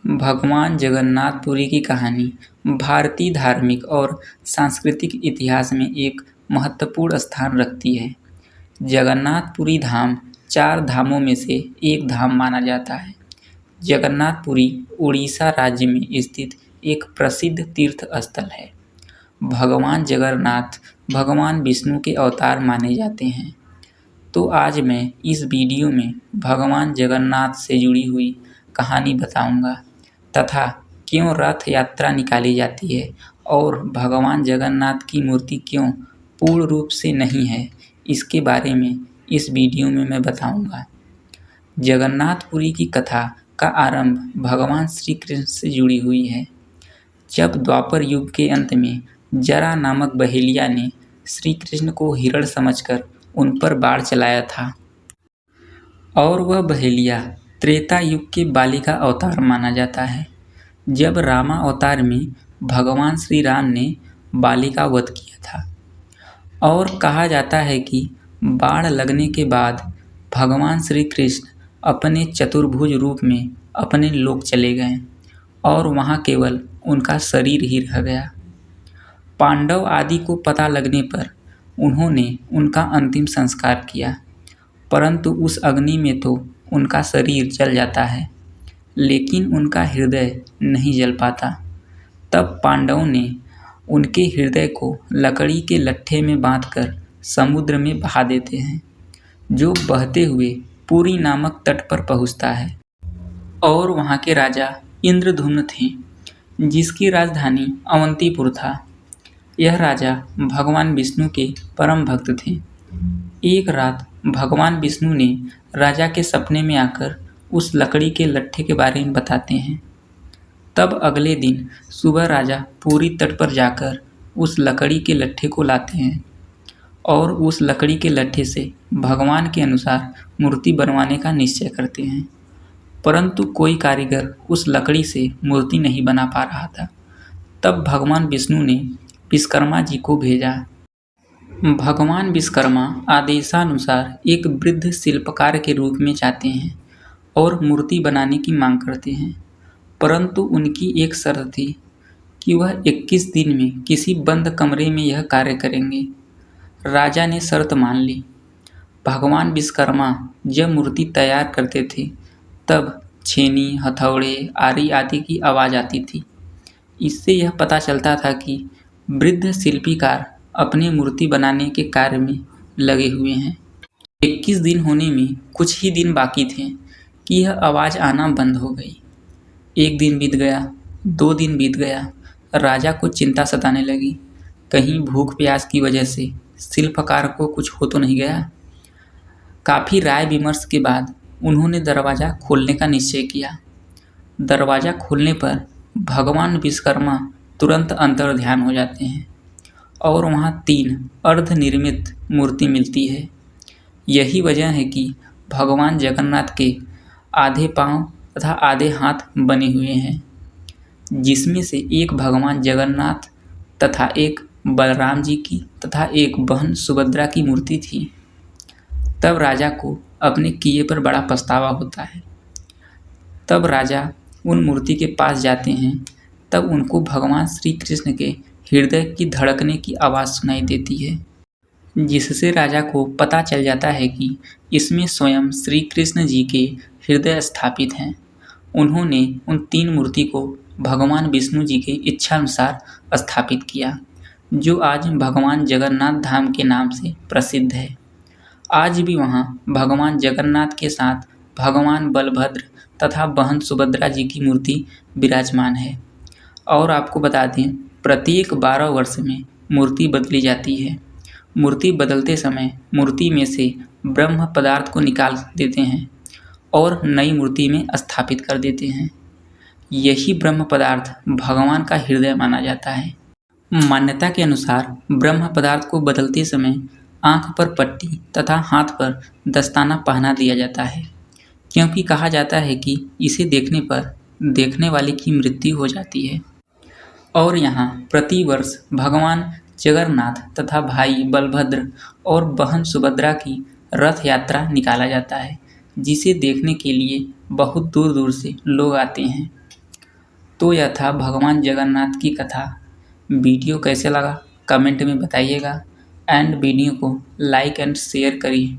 भगवान जगन्नाथपुरी की कहानी भारतीय धार्मिक और सांस्कृतिक इतिहास में एक महत्वपूर्ण स्थान रखती है। जगन्नाथपुरी धाम चार धामों में से एक धाम माना जाता है। जगन्नाथपुरी उड़ीसा राज्य में स्थित एक प्रसिद्ध तीर्थ स्थल है। भगवान जगन्नाथ भगवान विष्णु के अवतार माने जाते हैं। तो आज मैं इस वीडियो में भगवान जगन्नाथ से जुड़ी हुई कहानी बताऊंगा तथा क्यों रथ यात्रा निकाली जाती है और भगवान जगन्नाथ की मूर्ति क्यों पूर्ण रूप से नहीं है, इसके बारे में इस वीडियो में मैं बताऊंगा। जगन्नाथपुरी की कथा का आरंभ भगवान श्री कृष्ण से जुड़ी हुई है। जब द्वापर युग के अंत में जरा नामक बहेलिया ने श्री कृष्ण को हिरण समझकर उन पर बाण चलाया था और वह बहेलिया त्रेता युग के बाली का अवतार माना जाता है। जब रामा अवतार में भगवान श्री राम ने बाली का वध किया था और कहा जाता है कि बाण लगने के बाद भगवान श्री कृष्ण अपने चतुर्भुज रूप में अपने लोक चले गए और वहाँ केवल उनका शरीर ही रह गया। पांडव आदि को पता लगने पर उन्होंने उनका अंतिम संस्कार किया, परंतु उस अग्नि में तो उनका शरीर जल जाता है लेकिन उनका हृदय नहीं जल पाता। तब पांडवों ने उनके हृदय को लकड़ी के लट्ठे में बांधकर समुद्र में बहा देते हैं, जो बहते हुए पुरी नामक तट पर पहुंचता है और वहां के राजा इंद्रद्युम्न थे, जिसकी राजधानी अवंतीपुर था। यह राजा भगवान विष्णु के परम भक्त थे। एक रात भगवान विष्णु ने राजा के सपने में आकर उस लकड़ी के लट्ठे के बारे में बताते हैं। तब अगले दिन सुबह राजा पूरी तट पर जाकर उस लकड़ी के लट्ठे को लाते हैं और उस लकड़ी के लट्ठे से भगवान के अनुसार मूर्ति बनवाने का निश्चय करते हैं, परंतु कोई कारीगर उस लकड़ी से मूर्ति नहीं बना पा रहा था। तब भगवान विष्णु ने विश्वकर्मा जी को भेजा। भगवान विश्वकर्मा आदेशानुसार एक वृद्ध शिल्पकार के रूप में जाते हैं और मूर्ति बनाने की मांग करते हैं, परंतु उनकी एक शर्त थी कि वह 21 दिन में किसी बंद कमरे में यह कार्य करेंगे। राजा ने शर्त मान ली। भगवान विश्वकर्मा जब मूर्ति तैयार करते थे तब छेनी, हथौड़े, आरी आदि की आवाज़ आती थी। इससे यह पता चलता था कि वृद्ध शिल्पीकार अपनी मूर्ति बनाने के कार्य में लगे हुए हैं। 21 दिन होने में कुछ ही दिन बाकी थे कि यह आवाज़ आना बंद हो गई। एक दिन बीत गया, 2 दिन बीत गया। राजा को चिंता सताने लगी, कहीं भूख प्यास की वजह से शिल्पकार को कुछ हो तो नहीं गया। काफ़ी राय विमर्श के बाद उन्होंने दरवाज़ा खोलने का निश्चय किया। दरवाज़ा खोलने पर भगवान विश्वकर्मा तुरंत अंतर्ध्यान हो जाते हैं और वहाँ 3 अर्धनिर्मित मूर्ति मिलती है। यही वजह है कि भगवान जगन्नाथ के आधे पांव तथा आधे हाथ बने हुए हैं, जिसमें से एक भगवान जगन्नाथ तथा एक बलराम जी की तथा एक बहन सुभद्रा की मूर्ति थी। तब राजा को अपने किए पर बड़ा पछतावा होता है। तब राजा उन मूर्ति के पास जाते हैं। तब उनको भगवान श्री कृष्ण के हृदय की धड़कने की आवाज़ सुनाई देती है, जिससे राजा को पता चल जाता है कि इसमें स्वयं श्री कृष्ण जी के हृदय स्थापित हैं। उन्होंने उन 3 मूर्ति को भगवान विष्णु जी के इच्छानुसार स्थापित किया, जो आज भगवान जगन्नाथ धाम के नाम से प्रसिद्ध है। आज भी वहाँ भगवान जगन्नाथ के साथ भगवान बलभद्र तथा बहन सुभद्रा जी की मूर्ति विराजमान है। और आपको बता दें, प्रत्येक 12 वर्ष में मूर्ति बदली जाती है। मूर्ति बदलते समय मूर्ति में से ब्रह्म पदार्थ को निकाल देते हैं और नई मूर्ति में स्थापित कर देते हैं। यही ब्रह्म पदार्थ भगवान का हृदय माना जाता है। मान्यता के अनुसार ब्रह्म पदार्थ को बदलते समय आँख पर पट्टी तथा हाथ पर दस्ताना पहना दिया जाता है, क्योंकि कहा जाता है कि इसे देखने पर देखने वाले की मृत्यु हो जाती है। और यहाँ प्रतिवर्ष भगवान जगन्नाथ तथा भाई बलभद्र और बहन सुभद्रा की रथ यात्रा निकाला जाता है, जिसे देखने के लिए बहुत दूर दूर से लोग आते हैं। तो यह था भगवान जगन्नाथ की कथा। वीडियो कैसे लगा कमेंट में बताइएगा एंड वीडियो को लाइक एंड शेयर करिए।